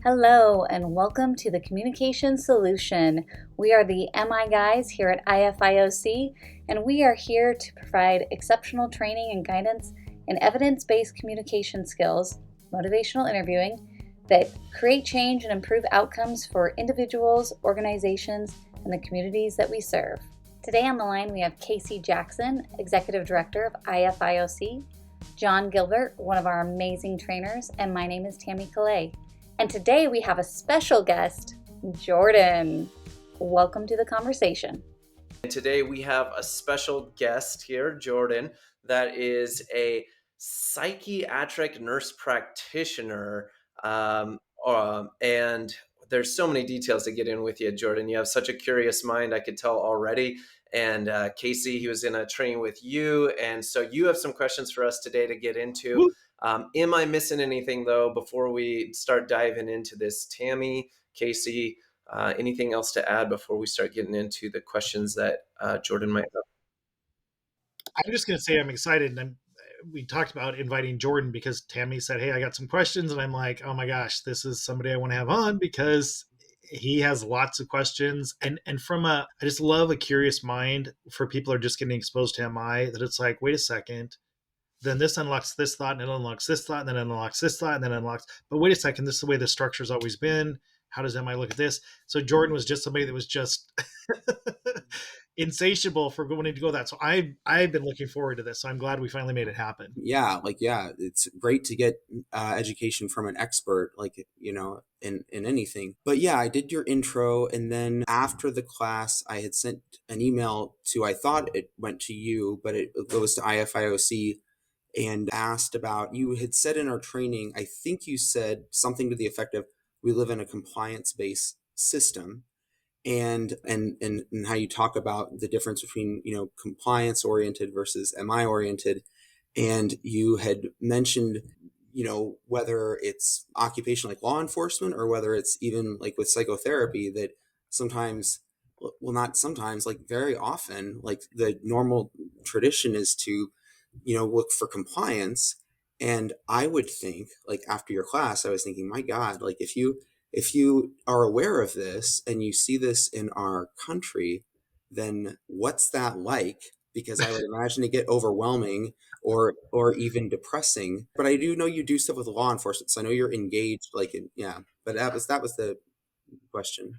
Hello, and welcome to the Communication Solution. We are the MI guys here at IFIOC, and we are here to provide exceptional training and guidance in evidence-based communication skills, motivational interviewing, that create change and improve outcomes for individuals, organizations, and the communities that we serve. Today on the line, we have Casey Jackson, Executive Director of IFIOC, John Gilbert, one of our amazing trainers, and my name is Tammy Calais. And today we have a special guest, Jordan. Welcome to the conversation. And today we have a special guest here, Jordan, that is a psychiatric nurse practitioner. And there's so many details to get in with you, Jordan. You have such a curious mind, I could tell already. And Casey, he was in a training with you. And so you have some questions for us today to get into. Am I missing anything, though, before we start diving into this? Tammy, Casey, anything else to add before we start getting into the questions that Jordan might have? I'm just going to say I'm excited. And we talked about inviting Jordan because Tammy said, "Hey, I got some questions." And I'm like, oh my gosh, this is somebody I want to have on because he has lots of questions. And I just love a curious mind for people who are just getting exposed to MI, that it's like, wait a second, then this unlocks this thought and it unlocks this thought and then it unlocks this thought and then it unlocks, but wait a second, this is the way the structure's always been. How does MI look at this? So Jordan was just somebody that was just insatiable for wanting to go that. So I've been looking forward to this. So I'm glad we finally made it happen. Yeah, it's great to get education from an expert, in anything. But yeah, I did your intro, and then after the class, I had sent an email I thought it went to you, but it goes to IFIOC, and asked about, you had said in our training, I think you said something to the effect of, we live in a compliance-based system. And how you talk about the difference between, compliance oriented versus MI oriented. And you had mentioned, whether it's occupation like law enforcement or whether it's even like with psychotherapy, that sometimes, well, not sometimes, like very often, like the normal tradition is to, look for compliance. And I would think, like, after your class, I was thinking, my God, like if you are aware of this and you see this in our country, then what's that like? Because I would imagine it get overwhelming or even depressing. But I do know you do stuff with law enforcement, so I know you're engaged. Yeah. But that was the question.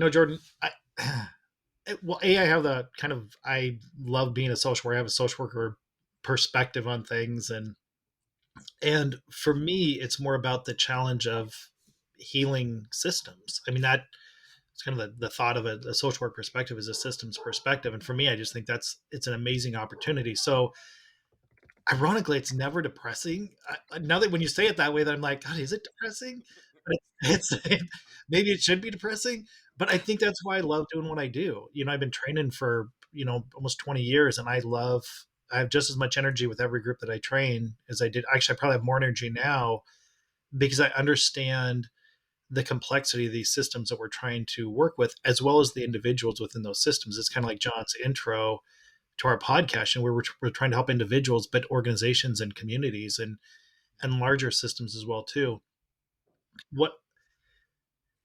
Jordan, I have I love being a social worker. I have a social worker perspective on things, and for me, it's more about the challenge of healing systems. I mean, that it's kind of the thought of a social work perspective is a systems perspective. And for me, I just think it's an amazing opportunity. So ironically, it's never depressing. Now that when you say it that way, that I'm like, God, is it depressing? But maybe it should be depressing, but I think that's why I love doing what I do. I've been training for, almost 20 years, and I have just as much energy with every group that I train as I did. Actually, I probably have more energy now because I understand the complexity of these systems that we're trying to work with, as well as the individuals within those systems. It's kind of like John's intro to our podcast, and we're trying to help individuals, but organizations and communities and larger systems as well too. What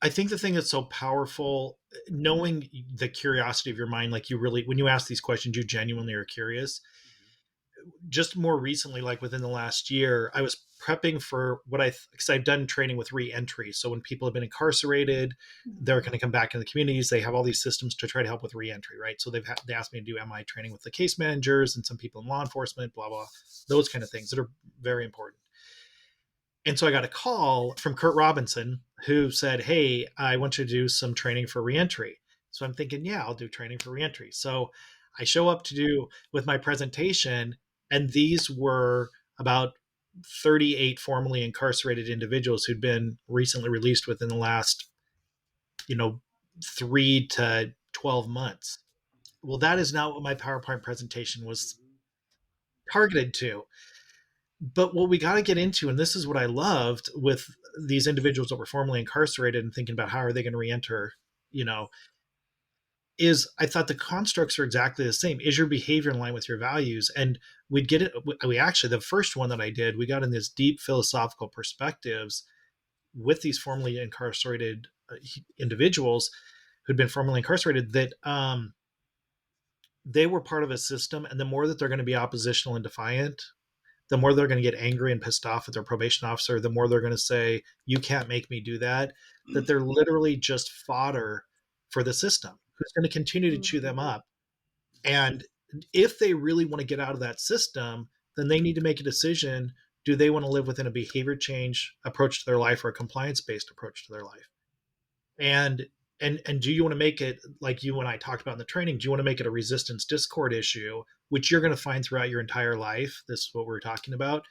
I think the thing that's so powerful, knowing the curiosity of your mind, like you really, when you ask these questions, you genuinely are curious. Just more recently, like within the last year, I was prepping for because I've done training with re-entry. So when people have been incarcerated, they're going to come back in the communities. They have all these systems to try to help with re-entry, right? So they asked me to do MI training with the case managers and some people in law enforcement, blah, blah, those kind of things that are very important. And so I got a call from Kurt Robinson, who said, "Hey, I want you to do some training for reentry." So I'm thinking, yeah, I'll do training for reentry. So I show up to do with my presentation, and these were about 38 formerly incarcerated individuals who'd been recently released within the last, 3 to 12 months. Well, that is not what my PowerPoint presentation was targeted to. But what we got to get into, and this is what I loved with these individuals that were formerly incarcerated and thinking about how are they going to reenter, is I thought the constructs are exactly the same. Is your behavior in line with your values? And we'd get it. We actually, the first one that I did, we got in this deep philosophical perspectives with these formerly incarcerated individuals who'd been formerly incarcerated that they were part of a system, and the more that they're going to be oppositional and defiant, the more they're going to get angry and pissed off at their probation officer, the more they're going to say, you can't make me do that, that they're literally just fodder for the system who's going to continue to chew them up. And if they really want to get out of that system, then they need to make a decision. Do they want to live within a behavior change approach to their life or a compliance based approach to their life? And do you want to make it, like you and I talked about in the training, do you want to make it a resistance discord issue, which you're going to find throughout your entire life? This is what we're talking about.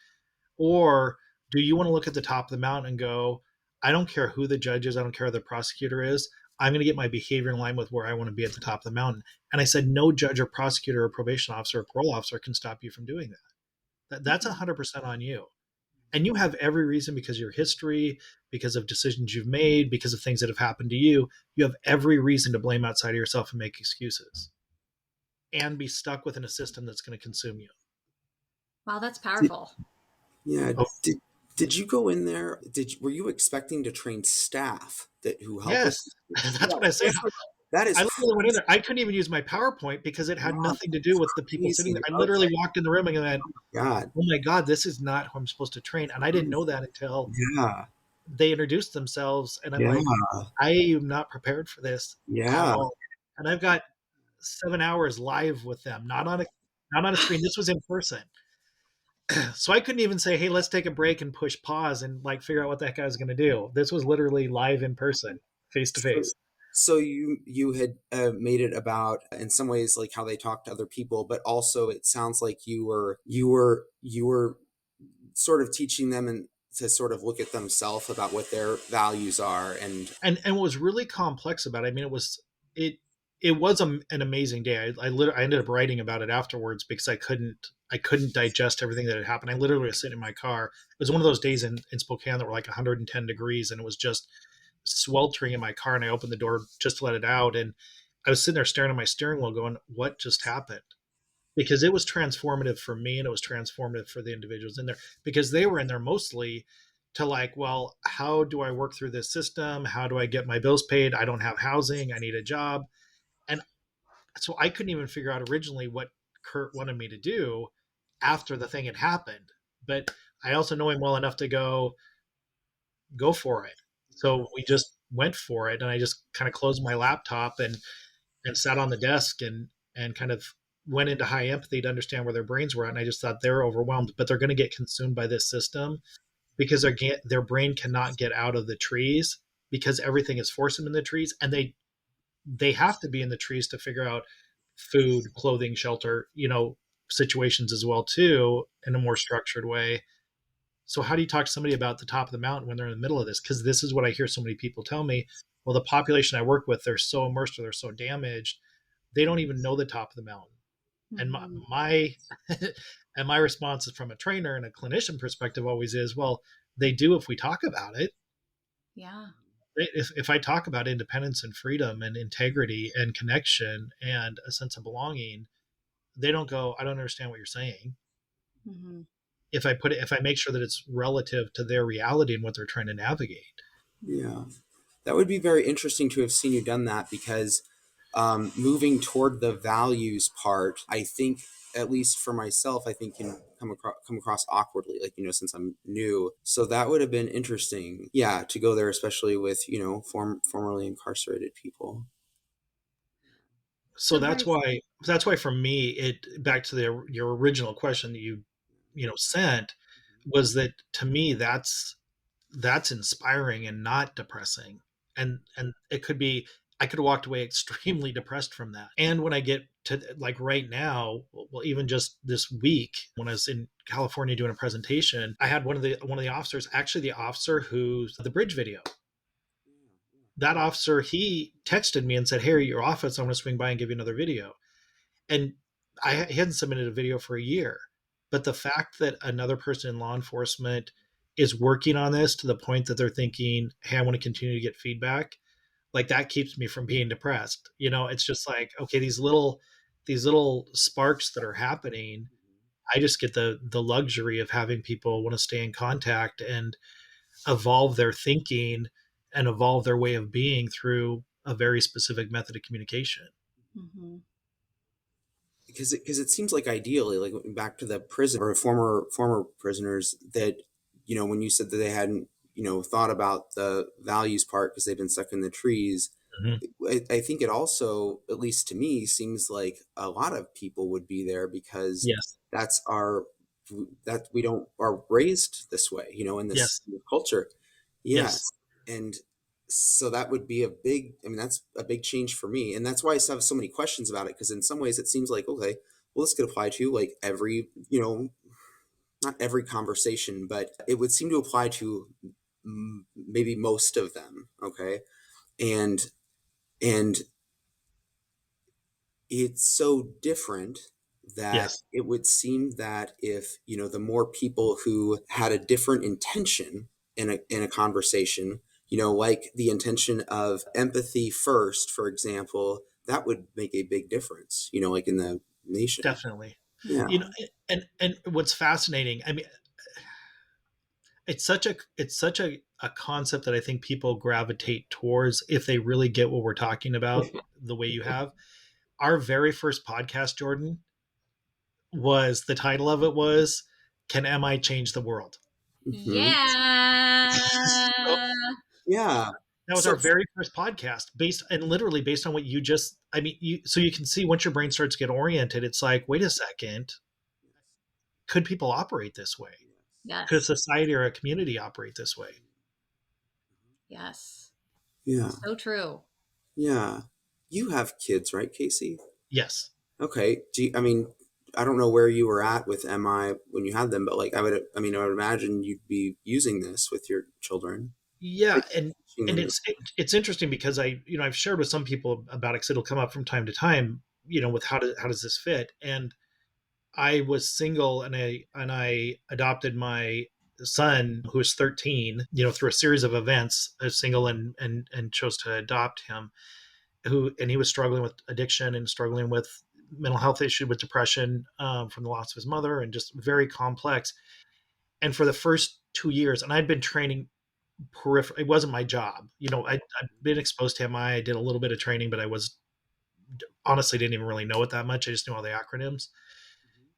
Or do you want to look at the top of the mountain and go, I don't care who the judge is, I don't care who the prosecutor is, I'm going to get my behavior in line with where I want to be at the top of the mountain. And I said, no judge or prosecutor or probation officer or parole officer can stop you from doing that's 100% on you. And you have every reason, because of your history, because of decisions you've made, because of things that have happened to you, you have every reason to blame outside of yourself and make excuses and be stuck within a system that's going to consume you. Wow, that's powerful. Yeah. Oh. Did you go in there? Were you expecting to train staff who help? Yes, that's what I say. That is. I literally went in there. I couldn't even use my PowerPoint because it had nothing to do with the people sitting there. I literally walked in the room and went, "Oh my God, this is not who I'm supposed to train." And I didn't know that until they introduced themselves, and I'm like, "I am not prepared for this at all." And I've got 7 hours live with them, not on a screen. This was in person. So I couldn't even say, hey, let's take a break and push pause and like figure out what that guy was going to do. This was literally live in person, face to face. So you had made it about, in some ways, like how they talk to other people, but also it sounds like you were sort of teaching them and to sort of look at themselves about what their values are. And what was really complex about it, I mean, it was an amazing day. I ended up writing about it afterwards because I couldn't digest everything that had happened. I literally was sitting in my car. It was one of those days in Spokane that were like 110 degrees, and it was just sweltering in my car. And I opened the door just to let it out, and I was sitting there staring at my steering wheel, going, "What just happened?" Because it was transformative for me, and it was transformative for the individuals in there, because they were in there mostly to like, well, how do I work through this system? How do I get my bills paid? I don't have housing. I need a job. And so I couldn't even figure out originally what Kurt wanted me to do after the thing had happened. But I also know him well enough to go for it. So we just went for it, and I just kind of closed my laptop and sat on the desk and kind of went into high empathy to understand where their brains were at. And I just thought they're overwhelmed, but they're going to get consumed by this system because their brain cannot get out of the trees because everything is forcing them in the trees, and they have to be in the trees to figure out food, clothing, shelter, situations as well too, in a more structured way. So how do you talk to somebody about the top of the mountain when they're in the middle of this? Because this is what I hear so many people tell me. Well, the population I work with, they're so immersed or they're so damaged, they don't even know the top of the mountain. Mm-hmm. And my and my response is, from a trainer and a clinician perspective, always is, well, they do if we talk about it. Yeah. If I talk about independence and freedom and integrity and connection and a sense of belonging, they don't go, I don't understand what you're saying. Mm-hmm. If I make sure that it's relative to their reality and what they're trying to navigate. Yeah, that would be very interesting to have seen you done that, because moving toward the values part, I think, at least for myself, I think can come across awkwardly, like, since I'm new. So that would have been interesting, to go there, especially with, formerly incarcerated people. So that's why for me, back to your original question that you sent, was that to me that's inspiring and not depressing. And it could be, I could have walked away extremely depressed from that. And when I get to like right now, well, even just this week when I was in California doing a presentation, I had one of the officers, actually the officer who's the bridge video. That officer, he texted me and said, "Hey, your office, I'm going to swing by and give you another video." And he hadn't submitted a video for a year. But the fact that another person in law enforcement is working on this to the point that they're thinking, hey, I want to continue to get feedback, like that keeps me from being depressed. It's just like, okay, these little sparks that are happening, I just get the luxury of having people want to stay in contact. And evolve their thinking and evolve their way of being through a very specific method of communication. Mm-hmm. Because it seems like ideally, like back to the prison or former prisoners, that when you said that they hadn't thought about the values part because they've been stuck in the trees, Mm-hmm. I think it also, at least to me, seems like a lot of people would be there because Yes. that's that we don't are raised this way, in this Yes. culture. Yes. Yes. And so that would be that's a big change for me. And that's why I have so many questions about it. Because in some ways it seems like, okay, well, this could apply to like every, not every conversation, but it would seem to apply to maybe most of them. Okay. And, and it's so different that Yes. it would seem that if the more people who had a different intention in a conversation, like the intention of empathy first, for example, that would make a big difference, like in the nation. Definitely. Yeah. You know, and what's fascinating, I mean, it's such a concept that I think people gravitate towards if they really get what we're talking about the way you have. Our very first podcast, Jordan, was the title of it was "Can MI Change the World?" Hmm. So Yeah. Yeah. that was So our very first podcast, literally based on what you just. I mean, so you can see once your brain starts to get oriented, it's like, wait a second, could people operate this way? Could a Yes. society or a community operate this way? Yes. yeah, So true. yeah. You have kids, right, Casey? Yes. Okay. I don't know where you were at with MI when you had them, but like I would imagine you'd be using this with your children. Yeah, Like, and teaching and them. it's interesting because I've shared with some people about it because it'll come up from time to time, with how does this fit? And I was single and I adopted my son who was 13, through a series of events. I was single and chose to adopt him, and he was struggling with addiction and struggling with mental health issue with depression, from the loss of his mother, and just very complex. And for the first 2 years, and I'd been training peripheral. It wasn't my job. I'd been exposed to MI. I did a little bit of training, but I was honestly didn't even really know it that much. I just knew all the acronyms.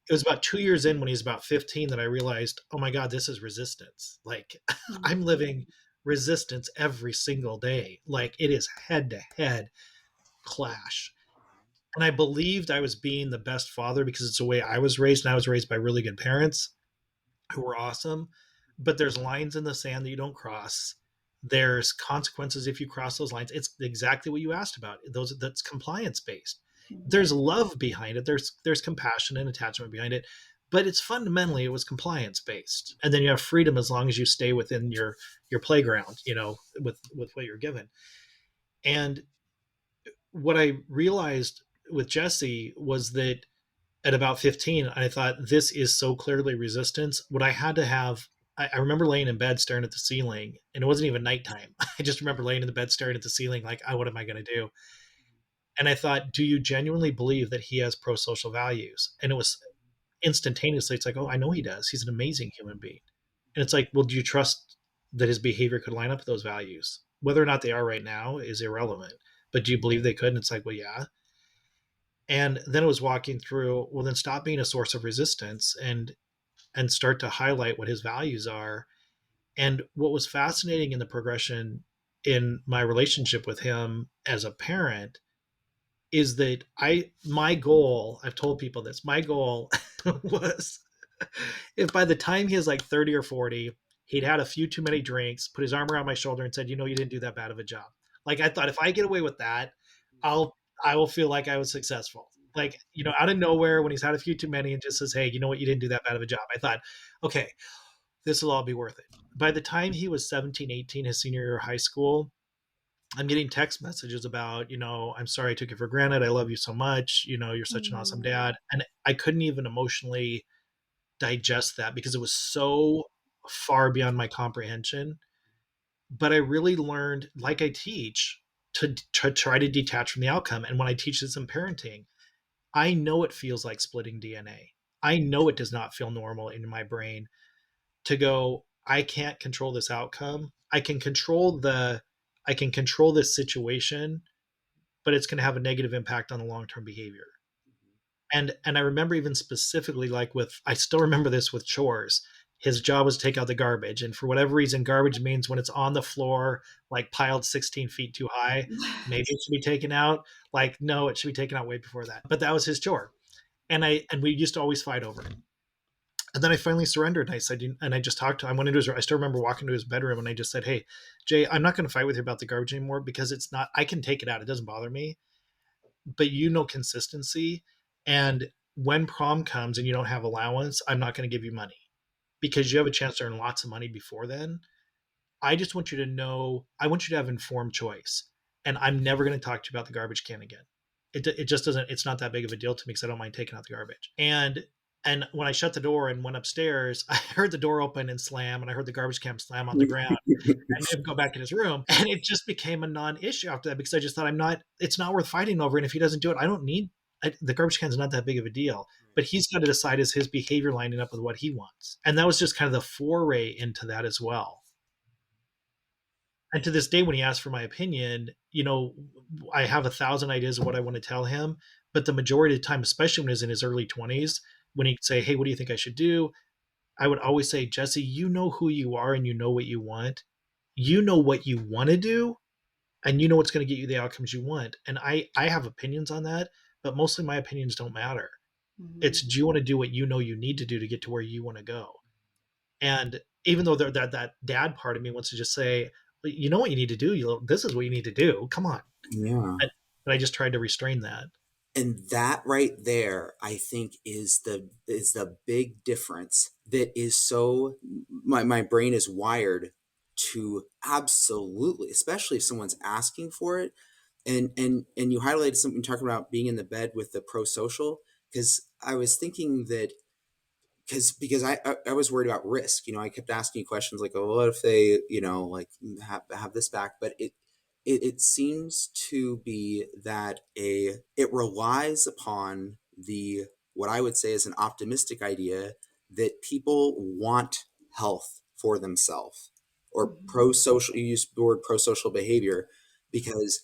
It was about 2 years in when he was about 15 that I realized, oh my God, this is resistance. Like I'm living resistance every single day. Like it is head to head clash. And I believed I was being the best father because it's the way I was raised. And I was raised by really good parents who were awesome. But there's lines in the sand that you don't cross. There's consequences if you cross those lines. It's exactly what you asked about. That's compliance based. There's love behind it. There's compassion and attachment behind it, but it's fundamentally it was compliance based. And then you have freedom as long as you stay within your playground, with what you're given. And what I realized with Jesse was that at about 15, I thought this is so clearly resistance. What I had to have, I remember laying in bed staring at the ceiling, and it wasn't even nighttime. I just remember laying in the bed staring at the ceiling, like, what am I going to do? And I thought, do you genuinely believe that he has pro social values? And it was instantaneously, it's like, oh, I know he does. He's an amazing human being. And it's like, well, do you trust that his behavior could line up with those values? Whether or not they are right now is irrelevant. But do you believe they could? And it's like, well, yeah. And then it was walking through, well, then stop being a source of resistance and start to highlight what his values are. And what was fascinating in the progression in my relationship with him as a parent is that my goal, I've told people this, my goal was if by the time he was like 30 or 40, he'd had a few too many drinks, put his arm around my shoulder and said, you didn't do that bad of a job. Like I thought if I get away with that, I'll I will feel like I was successful. Like, out of nowhere when he's had a few too many and just says, hey, you know what, you didn't do that bad of a job. I thought, okay, this will all be worth it. By the time he was 17, 18, his senior year of high school, I'm getting text messages about, I'm sorry I took you for granted. I love you so much. You're such an awesome dad. And I couldn't even emotionally digest that because it was so far beyond my comprehension. But I really learned, like I teach, to try to detach from the outcome. And when I teach this in parenting, I know it feels like splitting DNA. I know it does not feel normal in my brain to go, I can't control this outcome. I can control this situation, but it's going to have a negative impact on the long-term behavior. And I remember even specifically, like, with, I still remember this with chores. His job was to take out the garbage, and for whatever reason, garbage means when it's on the floor, like piled 16 feet too high, maybe it should be taken out. Like, no, it should be taken out way before that. But that was his chore, and we used to always fight over it. And then I finally surrendered, and I said, and I just talked to him. I went into his. I still remember walking to his bedroom, and I just said, "Hey, Jay, I'm not going to fight with you about the garbage anymore, because it's not. I can take it out. It doesn't bother me. But consistency, and when prom comes and you don't have allowance, I'm not going to give you money, because you have a chance to earn lots of money before then. I just want you to know, I want you to have informed choice, and I'm never going to talk to you about the garbage can again. It just doesn't, it's not that big of a deal to me, because I don't mind taking out the garbage." And when I shut the door and went upstairs, I heard the door open and slam, and I heard the garbage can slam on the ground, and him go back in his room. And it just became a non-issue after that, because I just thought, it's not worth fighting over. And if he doesn't do it, the garbage can is not that big of a deal, but he's got to decide, is his behavior lining up with what he wants? And that was just kind of the foray into that as well. And to this day, when he asks for my opinion, I have 1,000 ideas of what I want to tell him. But the majority of the time, especially when he's in his early 20s, when he'd say, "Hey, what do you think I should do?" I would always say, "Jesse, you know who you are, and you know what you want. You know what you want to do, and you know what's going to get you the outcomes you want." And I have opinions on that, but mostly my opinions don't matter. Mhm. It's, do you want to do what you know you need to do to get to where you want to go? And even though that dad part of me wants to just say, "You know what you need to do. This is what you need to do. Come on." Yeah. But I just tried to restrain that. And that right there, I think, is the big difference. That is so, my brain is wired to absolutely, especially if someone's asking for it. And you highlighted something talking about being in the bed with the pro-social, because I was thinking that, because I was worried about risk. I kept asking questions like, "Oh, what if they, like, have this back?" But it seems to be that it relies upon the, what I would say is an optimistic idea, that people want health for themselves, or pro-social. You use the word pro-social behavior, because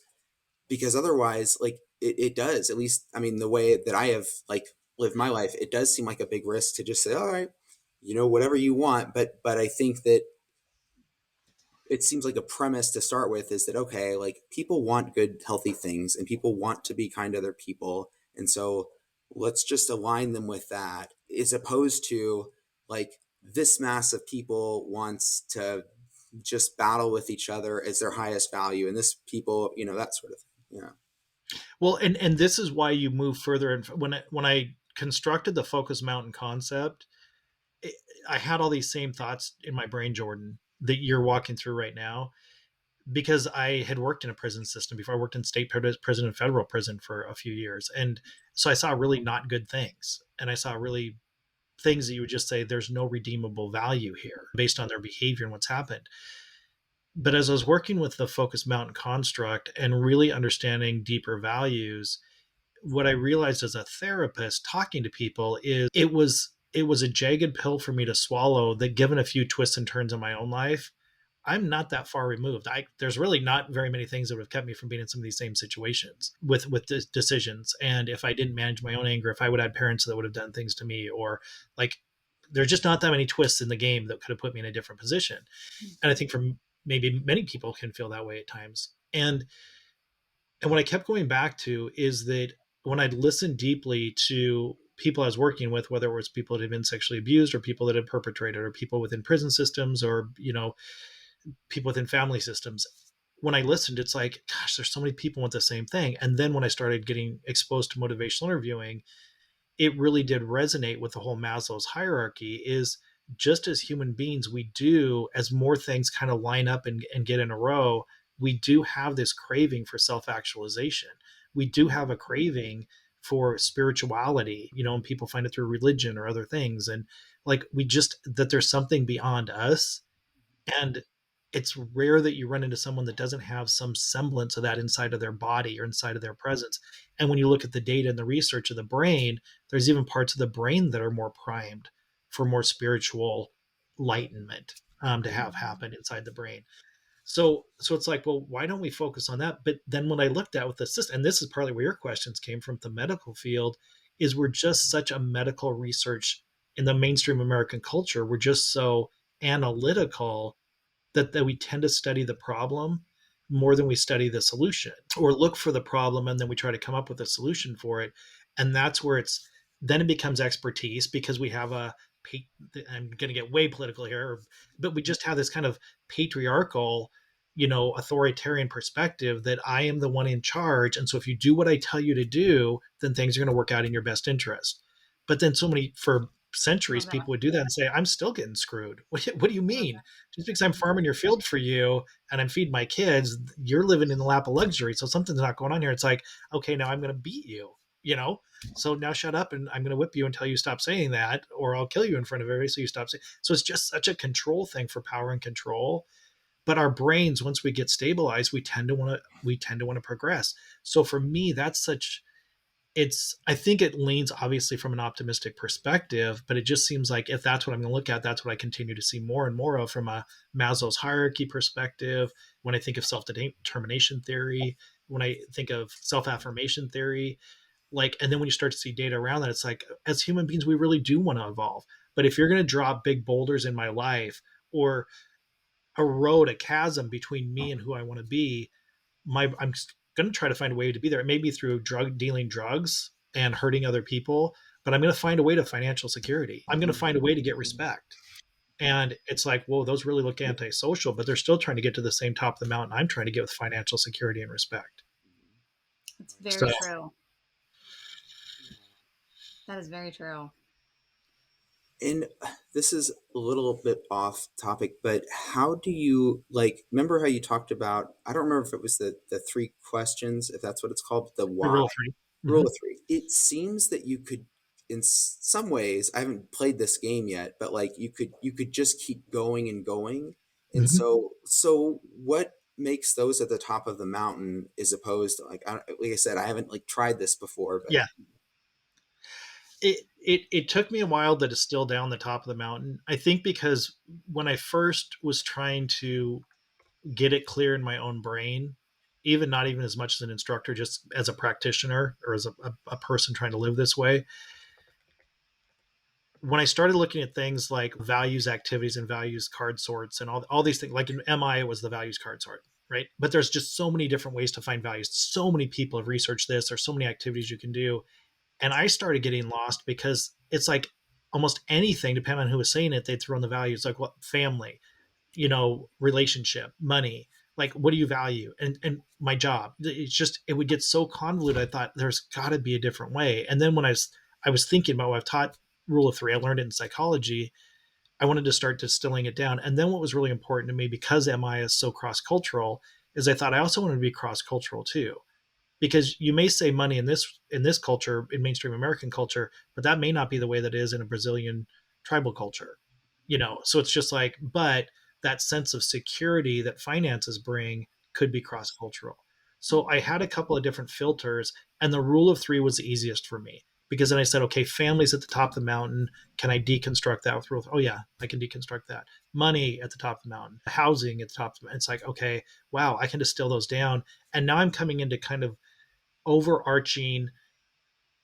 otherwise, like, it does, at least, I mean, the way that I have, like, lived my life, it does seem like a big risk to just say, "All right, whatever you want." But I think that it seems like a premise to start with is that, okay, like, people want good, healthy things, and people want to be kind to other people. And so let's just align them with that, as opposed to, like, this mass of people wants to just battle with each other as their highest value. And this people, that sort of thing. Yeah. Well, and this is why you move further. And when I constructed the Focus Mountain concept, it, I had all these same thoughts in my brain, Jordan, that you're walking through right now, because I had worked in a prison system before. I worked in state prison and federal prison for a few years, and so I saw really not good things, and I saw really things that you would just say, there's no redeemable value here based on their behavior and what's happened. But as I was working with the Focus Mountain construct and really understanding deeper values, what I realized as a therapist talking to people is, it was a jagged pill for me to swallow, that given a few twists and turns in my own life, I'm not that far removed. There's really not very many things that would have kept me from being in some of these same situations with decisions. And if I didn't manage my own anger, if I would have had parents that would have done things to me, or, like, there's just not that many twists in the game that could have put me in a different position. And I think for maybe many people can feel that way at times. And what I kept going back to is that when I'd listened deeply to people I was working with, whether it was people that had been sexually abused, or people that had perpetrated, or people within prison systems, or, people within family systems, when I listened, it's like, gosh, there's so many people want the same thing. And then when I started getting exposed to motivational interviewing, it really did resonate with the whole Maslow's hierarchy. Is, just as human beings, we do, as more things kind of line up and get in a row, we do have this craving for self-actualization. We do have a craving for spirituality, and people find it through religion or other things. And, like, that there's something beyond us. And it's rare that you run into someone that doesn't have some semblance of that inside of their body or inside of their presence. And when you look at the data and the research of the brain, there's even parts of the brain that are more primed for more spiritual enlightenment. to have happen inside the brain. So it's like, well, why don't we focus on that? But then when I looked at with the system, and this is partly where your questions came from, the medical field, is we're just such a medical research in the mainstream American culture. We're just so analytical that we tend to study the problem more than we study the solution, or look for the problem and then we try to come up with a solution for it. And that's where then it becomes expertise, because we have I'm going to get way political here, but we just have this kind of patriarchal, authoritarian perspective that I am the one in charge. And so if you do what I tell you to do, then things are going to work out in your best interest. But then for centuries, Love that. people would do that and say, I'm still getting screwed. What do you mean? Just because I'm farming your field for you and I'm feeding my kids, you're living in the lap of luxury. So something's not going on here. It's like, okay, now I'm going to beat you, you know? So now shut up and I'm going to whip you until you stop saying that, or I'll kill you in front of everybody. So you stop saying. So it's just such a control thing for power and control. But our brains, once we get stabilized, we tend to want to progress. So for me, I think it leans obviously from an optimistic perspective, but it just seems like if that's what I'm going to look at, that's what I continue to see more and more of from a Maslow's hierarchy perspective. When I think of self-determination theory, when I think of self-affirmation theory, and then when you start to see data around that, it's like, as human beings, we really do want to evolve. But if you're going to drop big boulders in my life, or erode a chasm between me and who I want to be, I'm going to try to find a way to be there. It may be through dealing drugs and hurting other people, but I'm going to find a way to financial security. I'm going to find a way to get respect. And it's like, whoa, those really look antisocial, but they're still trying to get to the same top of the mountain I'm trying to get with financial security and respect. It's So very true. That is very true. And this is a little bit off topic, but how do you remember how you talked about, I don't remember if it was the three questions, if that's what it's called, but the the why. rule of 3. Rule Mm-hmm. of three. It seems that you could, in some ways, I haven't played this game yet, but you could just keep going and going. And Mm-hmm. so what makes those at the top of the mountain as opposed to like I said, I haven't tried this before, but Yeah. It took me a while to distill down the top of the mountain. I think because when I first was trying to get it clear in my own brain, even not even as much as an instructor, just as a practitioner or as a person trying to live this way. When I started looking at things like values activities and values card sorts and all these things, like in MI, it was the values card sort, right? But there's just so many different ways to find values. So many people have researched this. There's so many activities you can do. And I started getting lost because it's like almost anything, depending on who was saying it, they'd throw in the values like what family, relationship, money, like what do you value, and my job. It's just it would get so convoluted. I thought there's got to be a different way. And then when I was thinking about what I've taught rule of 3, I learned it in psychology. I wanted to start distilling it down. And then what was really important to me, because MI is so cross cultural, is I thought I also wanted to be cross cultural too, because you may say money in this culture, in mainstream American culture, but that may not be the way that is in a Brazilian tribal culture. So it's just like, but that sense of security that finances bring could be cross cultural. So I had a couple of different filters, and the rule of 3 was the easiest for me, because then I said, okay, family's at the top of the mountain. Can I deconstruct that with rule? Oh yeah, I can deconstruct that. Money at the top of the mountain, housing at the top of the mountain. It's like, okay, wow, I can distill those down. And now I'm coming into kind of overarching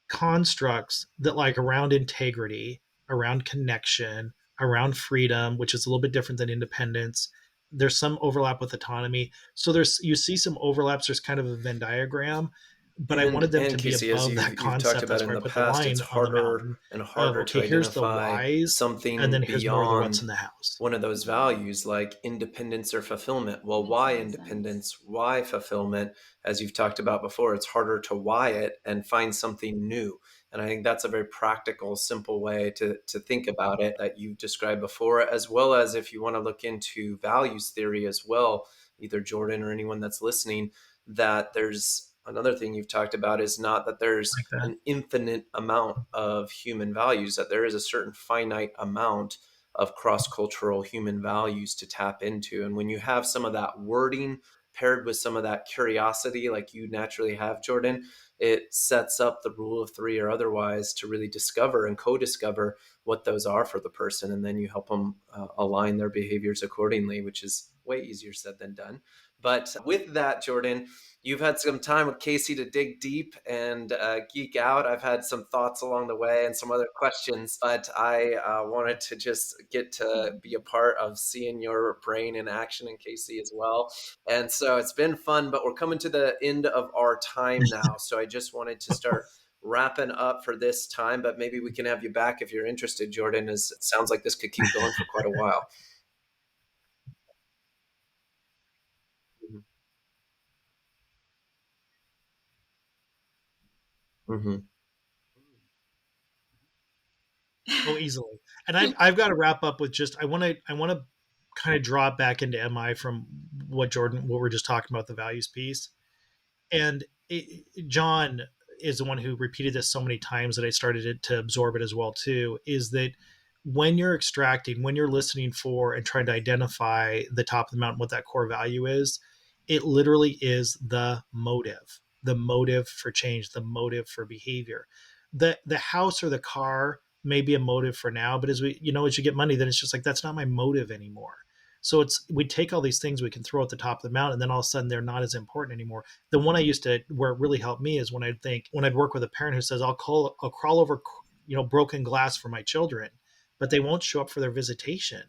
constructs that, like, around integrity, around connection, around freedom, which is a little bit different than independence. There's some overlap with autonomy. So you see some overlaps. There's kind of a Venn diagram, but I wanted them And to be Casey, as above that you've talked concept. about That's in where I the put the past, it's line on the harder mountain and of, harder to okay, here's the identify whys, and something then here's more of the what's in beyond the house. one of those values, like independence or fulfillment. Well, Makes a why lot of sense. independence? Why fulfillment? As you've talked about before, it's harder to why it and find something new. And I think that's a very practical, simple way to think about it that you described before, as well as if you want to look into values theory as well, either Jordan or anyone that's listening, that there's another thing you've talked about is not that there's Like that. an infinite amount of human values, that there is a certain finite amount of cross-cultural human values to tap into. And when you have some of that wording paired with some of that curiosity like you naturally have, Jordan, it sets up the rule of three or otherwise to really discover and co-discover what those are for the person. And then you help them align their behaviors accordingly, which is way easier said than done. But with that, Jordan, you've had some time with Casey to dig deep and geek out. I've had some thoughts along the way and some other questions, but I wanted to just get to be a part of seeing your brain in action, and Casey as well. And so it's been fun, but we're coming to the end of our time now. So I just wanted to start wrapping up for this time, but maybe we can have you back if you're interested, Jordan, as it sounds like this could keep going for quite a while. Mm-hmm. Oh, easily. And I've got to wrap up with just I want to kind of draw it back into MI from what we're just talking about, the values piece. And John is the one who repeated this so many times that I started to absorb it as well too, is that when you're extracting, when you're listening for and trying to identify the top of the mountain, what that core value is, it literally is the motive for change, the motive for behavior. The house or the car may be a motive for now, but as you get money, then it's just like, that's not my motive anymore. So we take all these things we can throw at the top of the mountain, and then all of a sudden they're not as important anymore. The one I used to, where it really helped me, is when I'd work with a parent who says, I'll crawl over, broken glass for my children, but they won't show up for their visitation.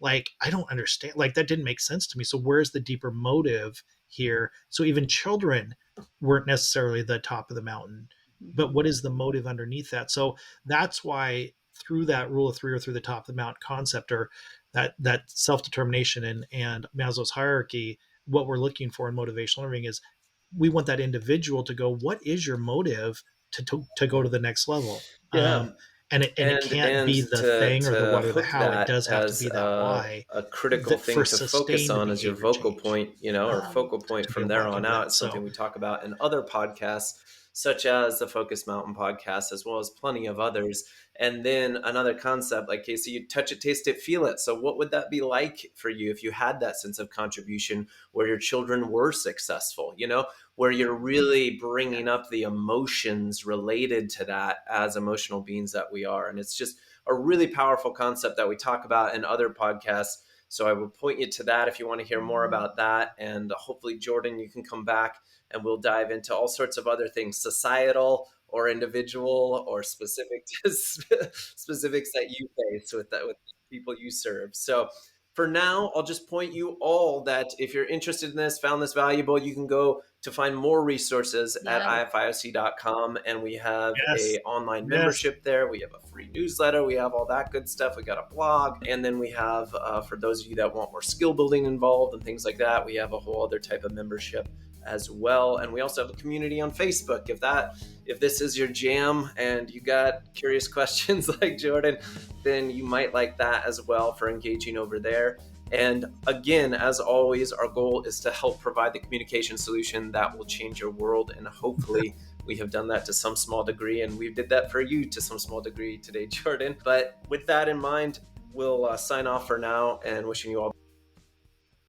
Like, I don't understand. Like, that didn't make sense to me. So where's the deeper motive here? So even children weren't necessarily the top of the mountain, but what is the motive underneath that? So that's why through that rule of three, or through the top of the mountain concept, or that self-determination and Maslow's hierarchy, what we're looking for in motivational interviewing is we want that individual to go, what is your motive to go to the next level? Yeah. And it can't And be the to thing or the what or the hook how. It that does have to as be that why, a critical that for thing to focus sustained on as your behavior vocal change, point, or focal point to be from a there walking on grid. out, is something So we talk about in other podcasts, such as the Focus Mountain podcast, as well as plenty of others. And then another concept, like Casey, you touch it, taste it, feel it. So what would that be like for you if you had that sense of contribution where your children were successful, where you're really bringing up the emotions related to that as emotional beings that we are. And it's just a really powerful concept that we talk about in other podcasts. So I will point you to that if you want to hear more about that. And hopefully, Jordan, you can come back and we'll dive into all sorts of other things, societal or individual or specific to specifics that you face with the people you serve. So for now, I'll just point you all that if you're interested in this, found this valuable, you can go to find more resources at ifioc.com. And we have yes, a online yes. membership there. We have a free newsletter. We have all that good stuff. We got a blog. And then we have, for those of you that want more skill building involved and things like that, we have a whole other type of membership as well. And we also have a community on Facebook. If this is your jam and you got curious questions like Jordan, then you might like that as well for engaging over there. And again, as always, our goal is to help provide the communication solution that will change your world. And hopefully we have done that to some small degree, and we did that for you to some small degree today, Jordan. But with that in mind, we'll sign off for now, and wishing you all